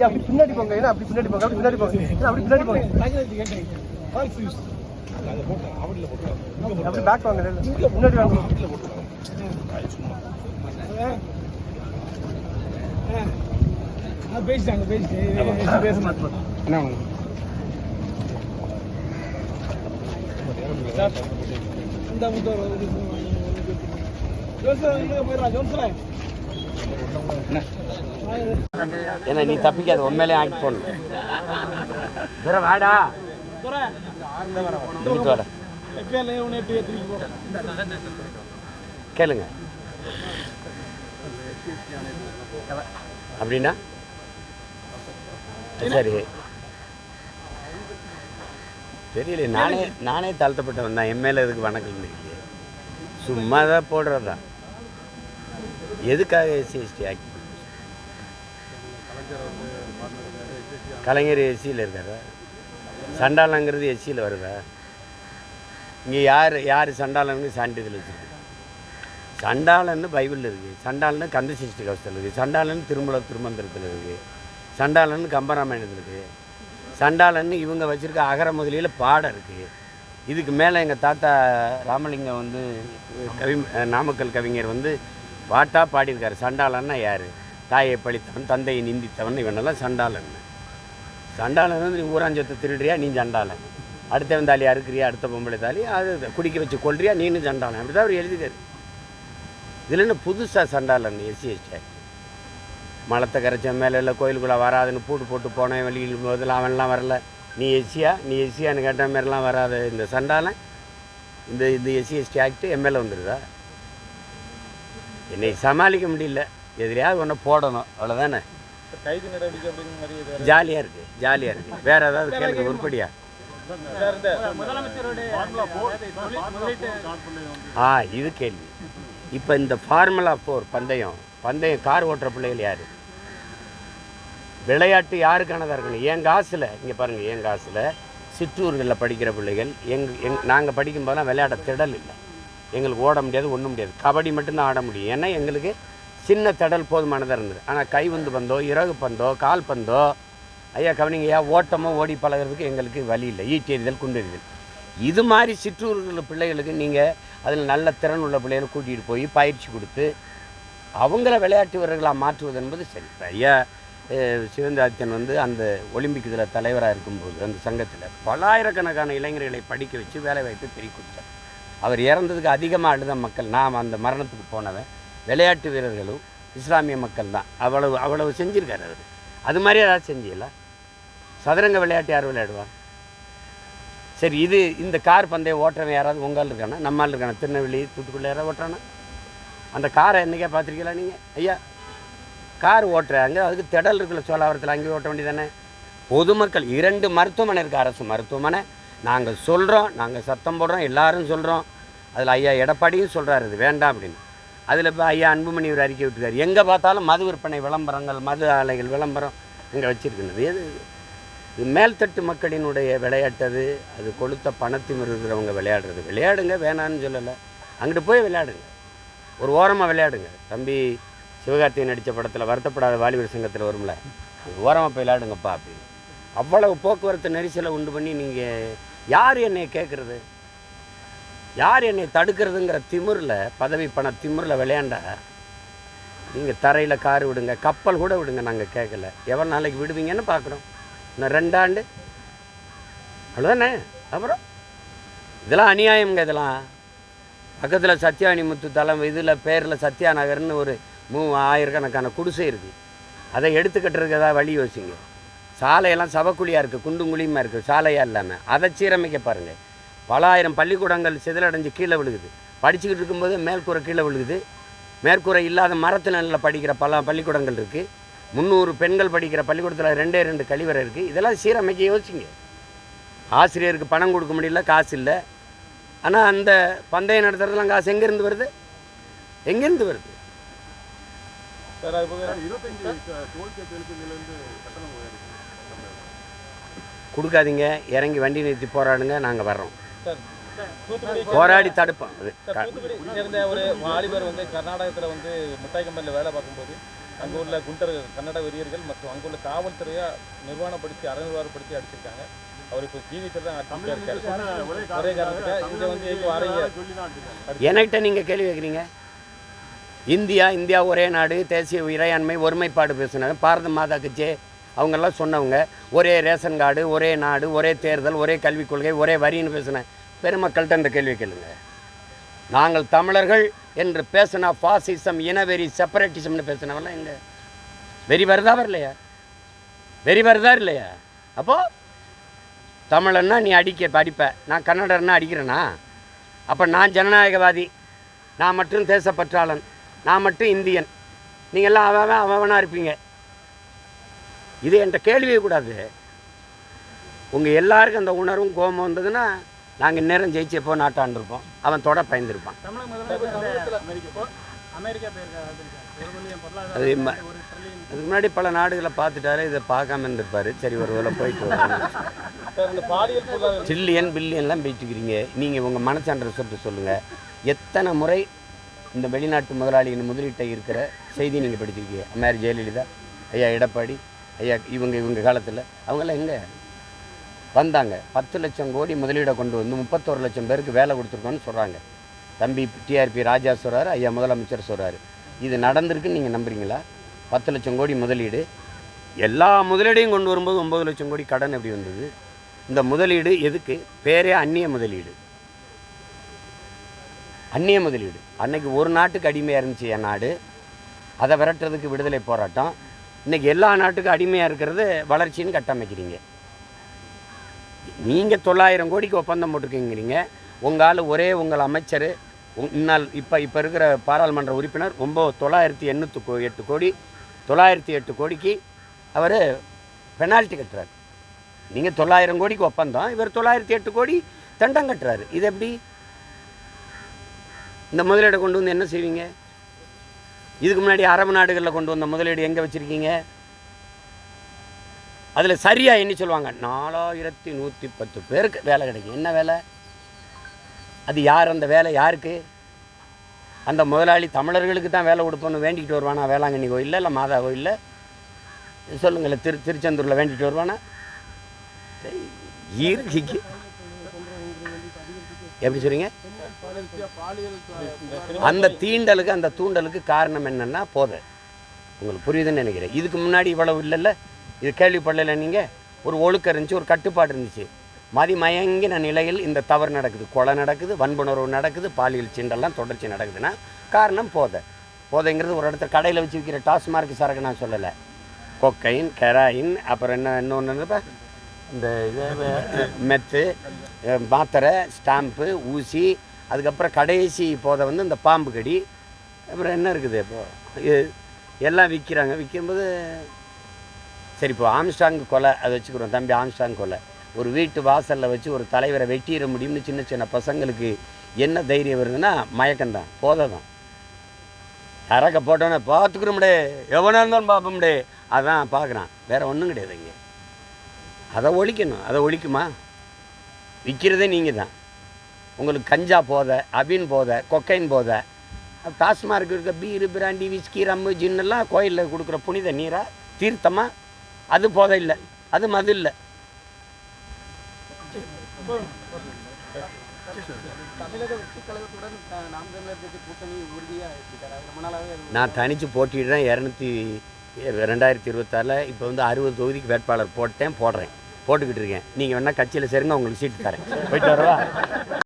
அப்படி பின்னாடி போங்க, ஏன்னா அப்படி பின்னாடி போங்க, அப்படி பின்னாடி போங்க, அப்படி பின்னாடி போங்க, அப்படி பேக் வாங்க, முன்னாடி வாங்க. பேசிட்டாங்க, பேச மாட்டோம். ஏன்னா நீ தப்பிக்காது, உண்மையிலே ஆக்கி போடணும். வாடா கேளுங்க. அப்படின்னா சரி தெரியல. நானே தாழ்த்தப்பட்டவன் தான். என் மேலே எதுக்கு வணக்கம் இல்லையே, சும்மா தான் போடுறதா. எதுக்காக எஸ்சி ஆக்ட்? கலைஞர் எஸ்சியில் இருக்காரா? சண்டாளங்கிறது எஸ்சியில் வருதா? இங்கே யார் சண்டாளன்னு சான்றிதழ் வச்சுருக்கு? சண்டாளன்னு பைபிளில் இருக்குது, சண்டாளன்னு கந்த சஷ்டி கவசத்தில் இருக்குது, சண்டாளன்னு திருமந்திரத்தில் இருக்குது, சண்டாளன்னு கம்பராமாயணத்தில் இருக்குது, சண்டாளன்னு இவங்க வச்சுருக்க அகர முதலியில் பாடம் இருக்குது. இதுக்கு மேலே எங்கள் தாத்தா ராமலிங்கம் வந்து நாமக்கல் கவிஞர் வந்து பாட்டாக பாடியிருக்காரு. சண்டாளன்னா யார்? தாயை பழித்தவன், தந்தையை நிந்தித்தவன், இவனெல்லாம் சண்டாளன். சண்டாளன் வந்து நீ ஊராஞ்சத்தை திருடுறியா, நீ சண்டாளன். அடுத்தவன் தாலி அறுக்கிறியா, அடுத்த பொம்பளை தாலி அது குடிக்க வச்சு கொள்றியா, நீனு சண்டாளன். அப்படி தான் அவர் எழுதிக்காரு. இதில் என்ன புதுசாக சண்டாளன்? SC ST act. மலத்தை கரைச்ச மேலே இல்லை கோயிலுக்குள்ளே வராதுன்னு பூட்டு போட்டு போனேன் வெளியில் போதில் அவன்லாம் வரல. நீ எஸ்சியான்னு கேட்ட மாதிரிலாம் வராது இந்த சண்டாளன். இந்த எஸ்சி எஸ்டி ஆக்ட் எம்எல்ஏ வந்துடுதா? என்னை சமாளிக்க முடியல. எதிரியாவது ஒன்று போடணும், அவ்வளோதானே. ஜாலியாக இருக்குது. வேறு ஏதாவது கேளுங்க உருப்படியா? இது கேள்வி. இப்போ இந்த ஃபார்முலா 4 பந்தயம் கார் ஓட்டுற பிள்ளைகள் யார்? விளையாட்டு யாருக்கானதாக இருக்கணும்? என் காசில் இங்கே பாருங்கள், என் காசில் சிற்றூர்களில் படிக்கிற பிள்ளைகள் நாங்கள் படிக்கும்போதெல்லாம் விளையாட திடல் இல்லை. எங்களுக்கு ஓட முடியாது, ஒன்றும் முடியாது. கபடி மட்டும்தான் ஆட முடியும். ஏன்னா எங்களுக்கு சின்ன திடல் போதுமானதாக இருந்தது. ஆனால் கைவந்து பந்தோ, இறகு பந்தோ, கால் பந்தோ, ஐயா கவனிங்கய்யா, ஓட்டமோ ஓடி பழகிறதுக்கு எங்களுக்கு வழி இல்லை. ஈட்டி எறிதல், குண்டு எறிதல். இது மாதிரி சிற்றூர்கள் பிள்ளைகளுக்கு நீங்கள் அதில் நல்ல திறன் உள்ள பிள்ளைகளை கூட்டிகிட்டு போய் பயிற்சி கொடுத்து அவங்கள விளையாட்டு வீரர்களாக மாற்றுவது என்பது சரி. ஐயா சிவந்தாதித்தன் வந்து அந்த ஒலிம்பிக் இதில் தலைவராக இருக்கும்போது அந்த சங்கத்தில் பல்லாயிரக்கணக்கான இளைஞர்களை படிக்க வச்சு வேலை வாய்ப்பு பெருக்கி கொடுத்தார். அவர் இறந்ததுக்கு அதிகமாக அழுத மக்கள், நான் அந்த மரணத்துக்கு போனவன், விளையாட்டு வீரர்களும் இஸ்லாமிய மக்கள் தான். அவ்வளவு செஞ்சுருக்காரு அவர். அது மாதிரி ஏதாவது செஞ்சீங்களா? சதுரங்க விளையாட்டு யார் விளையாடுவா? சரி, இந்த கார் பந்தயம் ஓட்டுறவன் யாராவது உங்கால் இருக்கானா? நம்மால் இருக்கானா? திருநெல்வேலி, தூத்துக்குள்ளே யாராவது ஓட்டுறானா? அந்த காரை என்றைக்கே பார்த்துருக்கீங்களா நீங்கள்? ஐயா கார் ஓட்டுறாங்க, அதுக்கு திடல் இருக்குல்ல, சோழாவரத்தில் அங்கேயே ஓட்ட வேண்டியதானே. பொதுமக்கள் 2 மருத்துவமனை இருக்குது, அரசு மருத்துவமனை. நாங்கள் சொல்கிறோம், நாங்கள் சத்தம் போடுறோம், எல்லோரும் சொல்கிறோம். அதில் ஐயா எடப்பாடியும் சொல்கிறாரு இது வேண்டாம் அப்படின்னு. அதில் இப்போ ஐயா அன்புமணி ஒரு அறிக்கை விட்டுருக்காரு. எங்கே பார்த்தாலும் மது விற்பனை விளம்பரங்கள், மது ஆலைகள் விளம்பரம் இங்கே வச்சுருக்குனது. இது மேல்தட்டு மக்களினுடைய விளையாட்டது. அது கொளுத்த பணத்தையும் இருக்கிறவங்க விளையாடுறது. விளையாடுங்க, வேணான்னு சொல்லலை. அங்கிட்டு போய் விளையாடுங்க, ஒரு ஓரமாக விளையாடுங்க. தம்பி சிவகார்த்திகேயன் நடித்த படத்தில் வருத்தப்படாத வாலிபர் சங்கத்தில் வரும்ல, ஓரமாக போய் விளையாடுங்கப்பா அப்படின்னு. அவ்வளவு போக்குவரத்து நெரிசலை உண்டு பண்ணி நீங்கள் யார் என்னை கேட்குறது, யார் என்னை தடுக்கிறதுங்கிற திமிரில், பதவி பண திமிரில் விளையாண்டா நீங்கள் தரையில் கார் விடுங்க, கப்பல் கூட விடுங்க, நாங்கள் கேட்கல. எவ்வளோ நாளைக்கு விடுவீங்கன்னு பார்க்குறோம். இன்னும் 2 ஆண்டு அவ்வளோதானே. அப்புறம் இதெல்லாம் அநியாயங்க. இதெல்லாம் பக்கத்தில் சத்யானிமுத்து தலம் இதில் பேரில் சத்யா நகர்னு ஒரு 1000கணக்கான குடிசை இருக்குது. அதை எடுத்துக்கட்டுறதுக்கு ஏதாவது வழி யோசிங்க. சாலையெல்லாம் சவக்குழியாக இருக்குது, குண்டும் குழியுமாக இருக்குது, சாலையாக இல்லாமல். அதை சீரமைக்க பாருங்கள். பல ஆயிரம் பள்ளிக்கூடங்கள் சிதலடைஞ்சு கீழே விழுகுது. படிச்சுக்கிட்டு இருக்கும்போது மேற்கூரை கீழே விழுகுது. மேற்கூரை இல்லாத மரத்து நிலையில் படிக்கிற பல பள்ளிக்கூடங்கள் இருக்குது. 300 பெண்கள் படிக்கிற பள்ளிக்கூடத்தில் 2 கழிவறை இருக்குது. இதெல்லாம் சீரமைக்க யோசிங்க. ஆசிரியருக்கு பணம் கொடுக்க முடியல, காசு இல்லை. ஆனால் அந்த பந்தயம் நடத்துறதுலாம் காசு எங்கேருந்து வருது? எங்கேருந்து வருது? கொடுக்காதீங்க, இறங்கி வண்டி நிறுத்தி போராடுங்க, நாங்கள் வர்றோம், போராடி தடுப்போம். தூத்துக்குடி சேர்ந்த ஒரு வாலிபர் வந்து கர்நாடகத்தில் வந்து மிட்டாய் கம்பெனியில் வேலை பார்க்கும்போது அங்கே உள்ள குண்டர் கன்னட வெறியர்கள் மற்றும் அங்குள்ள காவல்துறையை நிர்வாணப்படுத்தி அறநிர்வாகப்படுத்தி அடிச்சிருக்காங்க. அவர் இப்போ ஜீவிச்சு தான் ஒரே காரணத்துக்காக இங்கே வந்து எங்கே வரீங்க என்கிட்ட நீங்கள் கேள்வி கேட்குறீங்க. இந்தியா ஒரே நாடு, தேசிய இறையாண்மை, ஒருமைப்பாடு பேசுனாங்க. பாரத மாதா கட்சி அவங்கெல்லாம் சொன்னவங்க. ஒரே ரேஷன் கார்டு, ஒரே நாடு, ஒரே தேர்தல், ஒரே கல்விக் கொள்கை, ஒரே வரின்னு பேசுனேன். பெருமக்கள்கிட்ட இந்த கேள்வி கேளுங்க. நாங்கள் தமிழர்கள் என்று பேசினா ஃபாசிசம், இனவெறி, செப்பரேட்டிசம்னு பேசினவெல்லாம் எங்க வெறி வருதா வரலையா? வெறி வருதா இல்லையா? அப்போது தமிழன்னா நீ அடிப்ப, நான் கன்னடர்னா அடிக்கிறேனா? அப்போ நான் ஜனநாயகவாதி, நான் மட்டும் தேசப்பற்றாளன், நான் மட்டும் இந்தியன், நீங்கள்லாம் அவனாக இருப்பீங்க. இது என்கிட்ட கேள்வியே கூடாது. உங்கள் எல்லாருக்கும் அந்த உணர்வும் கோபம் வந்ததுன்னா நாங்கள் நேரம் ஜெயிச்சப்போ நாட்டாண்டிருப்போம், அவன் தொட பயந்துருப்பான். அது அதுக்கு முன்னாடி பல நாடுகளை பார்த்துட்டாரு, இதை பார்க்காம இருந்திருப்பார். சரி ஒரு வேலை போயிட்டு வருவாங்க. பில்லியன்லாம் போயிட்டுக்கிறீங்க. நீங்கள் உங்கள் மனச்சான்ற சொல்லிட்டு சொல்லுங்கள். எத்தனை முறை இந்த வெளிநாட்டு முதலாளியின் முதலீட்டை இருக்கிற செய்தி நீங்கள் படிச்சிருக்கீங்க? அம்மையார் ஜெயலலிதா, ஐயா எடப்பாடி, ஐயா இவங்க காலத்தில் அவங்களாம் எங்கே வந்தாங்க? 10 லட்சம் கோடி முதலீடை கொண்டு வந்து 31 லட்சம் பேருக்கு வேலை கொடுத்துருக்கோன்னு சொல்கிறாங்க. தம்பி டிஆர்பி ராஜா சொல்கிறாரு, ஐயா முதலமைச்சர் சொல்கிறாரு. இது நடந்திருக்குன்னு நீங்கள் நம்புறீங்களா? 10 லட்சம் கோடி முதலீடு, எல்லா முதலீடையும் கொண்டு வரும்போது 9 லட்சம் கோடி கடன் எப்படி வந்தது? இந்த முதலீடு எதுக்கு? பேரே அந்நிய முதலீடு. அந்நிய முதலீடு. அன்னைக்கு ஒரு நாட்டுக்கு அடிமையாக இருந்துச்சு என் நாடு, அதை விரட்டுறதுக்கு விடுதலை போராட்டம். இன்றைக்கி எல்லா நாட்டுக்கும் அடிமையாக இருக்கிறது வளர்ச்சின்னு கட்டமைக்கிறீங்க. நீங்கள் 900 கோடிக்கு ஒப்பந்தம் போட்டிருக்கீங்கிறீங்க. உங்களால் உங்கள் அமைச்சர் இன்னால் இப்போ இருக்கிற பாராளுமன்ற உறுப்பினர் 908 கோடி 908 கோடிக்கு அவர் பெனால்ட்டி கட்டுறாரு. நீங்கள் 900 கோடிக்கு ஒப்பந்தம், இவர் 908 கோடி தண்டம் கட்டுறாரு. இது எப்படி? இந்த முதலீடை கொண்டு வந்து என்ன செய்வீங்க? இதுக்கு முன்னாடி அரபு நாடுகளில் கொண்டு வந்த முதலீடு எங்கே வச்சுருக்கீங்க? அதில் சரியாக எண்ணி சொல்லுவாங்க 4110 பேருக்கு வேலை கிடைக்கும். என்ன வேலை அது? யார் அந்த வேலை? யாருக்கு? அந்த முதலாளி தமிழர்களுக்கு தான் வேலை கொடுப்போன்னு வேண்டிக்கிட்டு வருவானா? வேளாங்கண்ணி கோயிலில், இல்லை மாதா கோயிலில் சொல்லுங்களேன், திருச்செந்தூரில் வேண்டிகிட்டு வருவானா? ஈர்க்கு எப்படி சொல்கிறீங்க? அந்த தீண்டலுக்கு, அந்த தூண்டலுக்கு காரணம் என்னென்னா போதை. உங்களுக்கு புரியுதுன்னு நினைக்கிறேன். இதுக்கு முன்னாடி இவ்வளவு இல்லைல்ல, இது கேள்விப்படலை. நீங்கள் ஒரு ஒழுக்கம் இருந்துச்சு, ஒரு கட்டுப்பாடு இருந்துச்சு. மதிமயங்கின நிலையில் இந்த தவறு நடக்குது, கொலை நடக்குது, வன்புணர்வு நடக்குது, பாலியல் சீண்டெல்லாம் தொடர்ச்சி நடக்குதுன்னா காரணம் போதை. போதைங்கிறது ஒரு இடத்துல கடையில் வச்சு விற்கிற டாஸ்மார்க் சரக்கு நான் சொல்லலை. கொக்கைன், கெராயின், அப்புறம் இன்னொன்று இந்த இது மெத்து, மாத்திரை, ஸ்டாம்பு, ஊசி, அதுக்கப்புறம் கடைசி போதை வந்து இந்த பாம்பு கடி, அப்புறம் என்ன இருக்குது இப்போது எல்லாம் விற்கிறாங்க. விற்கும்போது சரி, இப்போ ஆம்ஸ்டாங் கொலை அதை வச்சுக்கிறோம். தம்பி ஆம்ஸ்டாங் கொலை ஒரு வீட்டு வாசலில் வச்சு ஒரு தலைவரை வெட்டிட முடியும்னு சின்ன சின்ன பசங்களுக்கு என்ன தைரியம் வருதுன்னா மயக்கம்தான், போதை தான். சரக்க போட்டோன்னே பார்த்துக்கிறோம்டே, எவனாக இருந்தாலும் பார்ப்போம்டே, அதான் பார்க்குறான். வேறு ஒன்றும் கிடையாது. இங்கே அதை ஒழிக்கணும். அதை ஒழிக்குமா? விற்கிறதே நீங்கள் தான். உங்களுக்கு கஞ்சா போதை, அபின் போதை, கொக்கைன் போதை, டாஸ்மார்க் இருக்க பீரு, பிராண்டி, விஸ்கி, ரம்மு, ஜின்னெல்லாம் கோயிலில் கொடுக்குற புனித நீரா, தீர்த்தமா? அது போதை இல்லை, அது மது இல்லை. நான் தனித்து போட்டிடுறேன். 2026 இப்போ வந்து 60 தொகுதிக்கு வேட்பாளர் போடுறேன், போட்டுக்கிட்டு இருக்கேன். நீங்கள் வேணால் கட்சியில் சேருங்க, உங்களுக்கு சீட்டு தரேன். போயிட்டு வரவா?